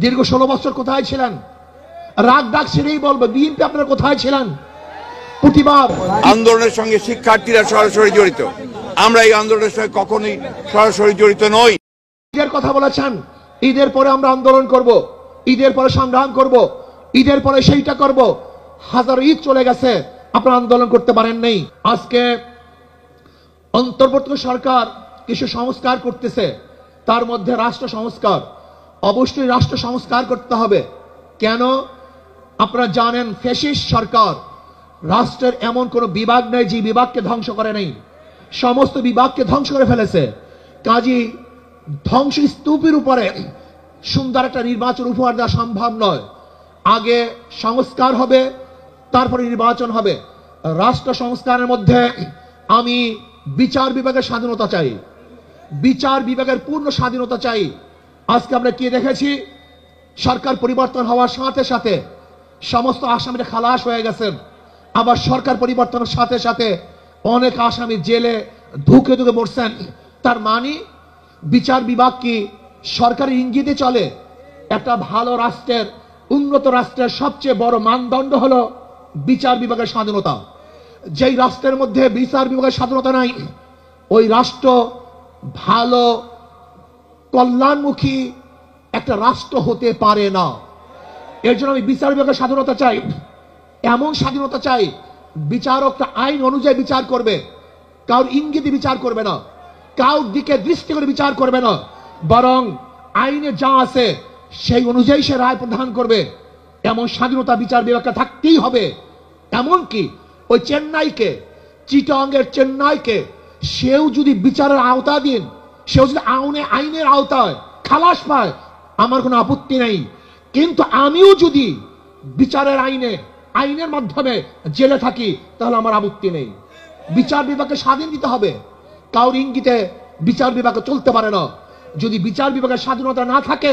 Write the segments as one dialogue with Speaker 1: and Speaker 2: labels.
Speaker 1: দীর্ঘ 16 বছর কোথায় ছিলেন? রাগ ডাক ছেড়েই বলবো, বিএনপি আপনারা কোথায় ছিলেন? প্রতিবার
Speaker 2: আন্দোলনের সঙ্গে শিক্ষার্থীরা সরাসরি জড়িত, আমরা এই আন্দোলনের সঙ্গে কখনোই সরাসরি জড়িত নই।
Speaker 1: ঈদের কথা বলেছেন, ঈদের পরে আমরা আন্দোলন করব, ঈদের পরে সংগ্রাম করব, ঈদের পরে সেইটা করব। হাজার ঈদ চলে গেছে, আপনারা আন্দোলন করতে পারেন নাই। আজকে অন্তর্বর্তী সরকার কিছু সংস্কার করতেছে, তার মধ্যে রাষ্ট্র সংস্কার। অবশ্যই রাষ্ট্র সংস্কার করতে হবে। কেন? আপনারা জানেন ফ্যাসিস্ট সরকার, রাষ্ট্রের এমন কোন বিভাগ নেই যে বিভাগকে ধ্বংস করে নেই, সমস্ত বিভাগকে ধ্বংস করে ফেলেছে। কাজী ধ্বংস স্তূপের উপরে সুন্দর একটা নির্বাচন উপহার দেওয়া সম্ভব নয়। আগে সংস্কার হবে, তারপরে নির্বাচন হবে। রাষ্ট্র সংস্কারের মধ্যে আমি বিচার বিভাগের স্বাধীনতা চাই, বিচার বিভাগের পূর্ণ স্বাধীনতা চাই। আজকে আমরা কি দেখেছি, সরকার পরিবর্তন হওয়ার সাথে সাথে সমস্ত আসামিরা খালাস হয়ে গেছেন, আবার সরকার পরিবর্তনের সাথে সাথে অনেক আসামি জেলে ধুকে ধুকে মরছেন। তার মানে বিচার বিভাগ কি সরকারের ইঙ্গিতে চলে? একটা ভালো রাষ্ট্রের, উন্নত রাষ্ট্রের সবচেয়ে বড় মানদণ্ড হলো বিচার বিভাগের স্বাধীনতা। যেই রাষ্ট্রের মধ্যে বিচার বিভাগের স্বাধীনতা নাই, ওই রাষ্ট্র ভালো কল্যাণমুখী একটা রাষ্ট্র হতে পারে না। এর জন্য আমি বিচার বিভাগের স্বাধীনতা চাই, এমন স্বাধীনতা চাই বিচারকটা আইন অনুযায়ী বিচার করবে, কারোর ইঙ্গিতে বিচার করবে না, কারোর দিকে দৃষ্টি করে বিচার করবে না, বরং আইনে যা আছে সেই অনুযায়ী সে রায় প্রদান করবে। এমন স্বাধীনতা বিচার বিভাগকে থাকতেই হবে। এমনকি ওই চেন্নাইকে, চিটাঙ্গের চেন্নাইকে, সেও যদি বিচারের আওতা দিন, সেও যদি আইনের আওতায় খালাস পায়, আমার কোনো আপত্তি নেই। কিন্তু আমিও যদি বিচারের আইনের মাধ্যমে জেলে থাকি, তাহলে আমার আপত্তি নেই। বিচার বিভাগকে স্বাধীন দিতে হবে, কারোর ইঙ্গিতে বিচার বিভাগে চলতে পারে না। যদি বিচার বিভাগের স্বাধীনতা না থাকে,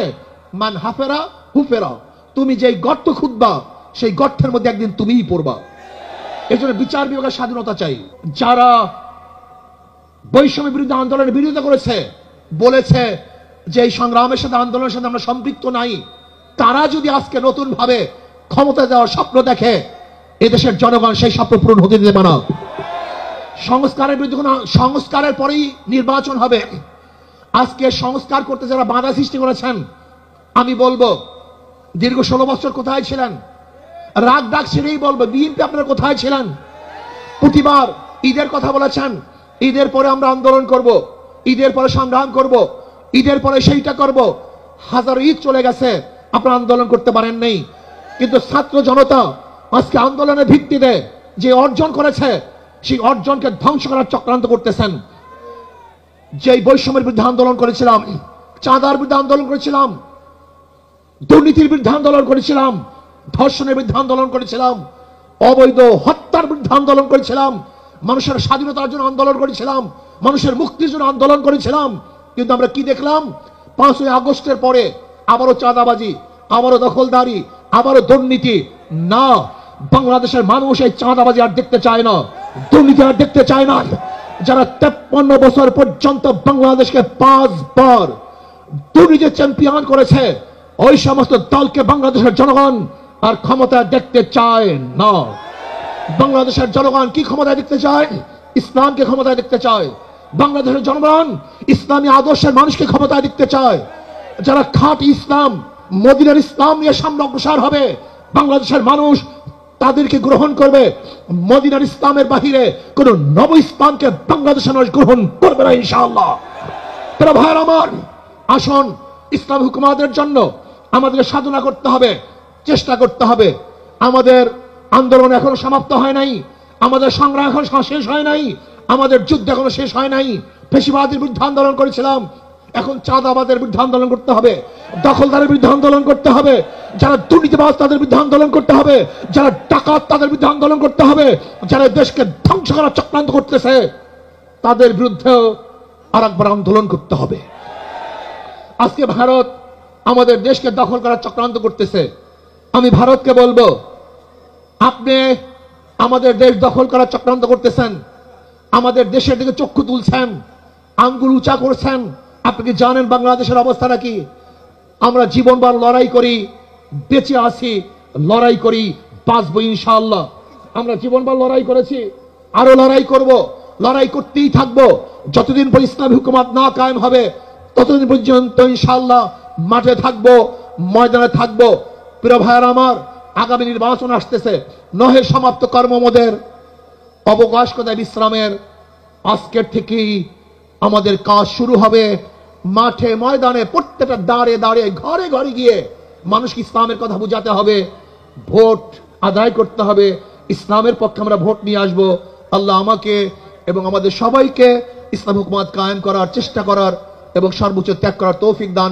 Speaker 1: মান হাফেরা হুফেরা, তুমি যেই গর্ত খুঁজবা সেই গর্তের মধ্যে একদিন তুমিই পড়বা। এই জন্য বিচার বিভাগের স্বাধীনতা চাই। যারা বৈষম্য বিরুদ্ধে আন্দোলনের বিরোধিতা করেছে, বলেছে যে এই সংগ্রামের সাথে আন্দোলনের সাথে আমরা সম্পৃক্ত নাই, তারা যদি আজকে নতুন ভাবে ক্ষমতা দেওয়ার স্বপ্ন দেখে, এদেশের জনগণ সেই স্বপ্ন পূরণ হতে দেবে না। সংস্কারের বিরুদ্ধে সংস্কারের পরেই নির্বাচন হবে। আজকে সংস্কার করতে যারা বাধা সৃষ্টি করেছেন, আমি বলবো দীর্ঘ 16 বছর কোথায় ছিলেন? রাগ ডাক ছেড়েই বলবো, বিএনপি আপনারা কোথায় ছিলেন? প্রতিবার ঈদের কথা বলেছেন, ঈদের পরে আমরা আন্দোলন করব, ঈদের পরে সংগ্রাম করব, ঈদের পরে সেইটা করব। হাজার ঈদ চলে গেছে, আপনারা আন্দোলন করতে পারেন নাই। কিন্তু ছাত্র জনতা আজকে আন্দোলনের ভিত্তিতে যে অর্জন করেছে, সেই অর্জনকে ধ্বংস করার চক্রান্ত করতেছেন। যেই বৈষম্যের বিরুদ্ধে আন্দোলন করেছিলাম, চাঁদার বিরুদ্ধে আন্দোলন করেছিলাম, দুর্নীতির বিরুদ্ধে আন্দোলন করেছিলাম, ধর্ষণের বিরুদ্ধে আন্দোলন করেছিলাম, অবৈধ হত্যার বিরুদ্ধে আন্দোলন করেছিলাম, মানুষের স্বাধীনতার জন্য আন্দোলন করেছিলাম, মানুষের মুক্তির জন্য আন্দোলন করেছিলাম। কিন্তু আমরা কি দেখলাম? 5ই আগস্টের পরে আবারও চাঁদাবাজি, আবারও দখলদারি, আবারও দুর্নীতি। না, বাংলাদেশের মানুষ এই চাঁদাবাজি আর দেখতে চায় না, দুর্নীতি আর দেখতে চায় না। যারা 53 বছর পর্যন্ত বাংলাদেশকে 5 বার দুর্নীতি চ্যাম্পিয়ন করেছে, ওই সমস্ত দলকে বাংলাদেশের জনগণ আর ক্ষমতা দেখতে চায় না। বাংলাদেশের জনগণ কি ক্ষমতা দেখতে চায়? ইসলামকে ক্ষমতা দেখতে চায়। বাংলাদেশের জনগণ ইসলামী আদর্শের মানুষকে ক্ষমতা দেখতে চায়। যারা খাঁটি ইসলাম, মদিনার ইসলাম নিয়ে সামনে অগ্রসর হবে, বাংলাদেশের মানুষ তাদেরকে গ্রহণ করবে। মদিনার ইসলামের বাহিরে কোন নব ইসলামকে বাংলাদেশের মানুষ গ্রহণ করবে না ইনশাআল্লাহ। তারা ভাইয়ের আমার, আসুন ইসলাম হুকুমাতের জন্য আমাদের সাধনা করতে হবে, চেষ্টা করতে হবে। আমাদের আন্দোলন এখনো সমাপ্ত হয় নাই, আমাদের সংগ্রাম এখন শেষ হয় নাই, আমাদের যুদ্ধ এখনো শেষ হয় নাই। ফ্যাসিবাদের বিরুদ্ধে আন্দোলন করেছিলাম, এখন চাঁদাবাদের বিরুদ্ধে আন্দোলন করতে হবে, দখলদারের বিরুদ্ধে আন্দোলন করতে হবে, যারা দুর্নীতিবাজ তাদের বিরুদ্ধে আন্দোলন করতে হবে, যারা ডাকাত তাদের বিরুদ্ধে আন্দোলন করতে হবে, যারা দেশকে ধ্বংস করার চক্রান্ত করতেছে তাদের বিরুদ্ধেও আরেকবার আন্দোলন করতে হবে। আজকে ভারত আমাদের দেশকে দখল করার চক্রান্ত করতেছে। আমি ভারতকে বলবো, আপনি আমাদের দেশ দখল করার চক্রান্ত করতেছেন, আমাদের দেশের দিকে চক্ষু তুলছেন, আঙ্গুল উঁচা করছেন। আপনি কি জানেন বাংলাদেশের অবস্থাটা কি? আমরা জীবনবার লড়াই করি, বেঁচে আছি, লড়াই করি, বাঁচবো ইনশাআল্লাহ। আমরা জীবনবার লড়াই করেছি, আরো লড়াই করব, লড়াই করতেই থাকবো। যতদিন পর ইসলামী হুকুমত না কায়েম হবে ততদিন পর্যন্ত ইনশাআল্লাহ মাঠে থাকবো, ময়দানে থাকবো। প্রিয় ভাইয়ের আমার, আগামী নির্বাচন আসতেছে, নহে সমাপ্ত কর্মমোদের, অবকাশ কোথায় বিশ্রামের। আজকের থেকেই আমাদের কাজ শুরু হবে। মাঠে ময়দানে প্রত্যেকটা দাঁড়ে দাঁড়িয়ে ঘরে ঘরে গিয়ে মানুষকে ইসলামের কথা বুঝাতে হবে, ভোট আদায় করতে হবে, ইসলামের পক্ষে আমরা ভোট নিয়ে আসব। আল্লাহ আমাকে এবং আমাদের সবাইকে ইসলাম হুকুমত কায়েম করার চেষ্টা করার এবং সর্বোচ্চ ত্যাগ করার তৌফিক দান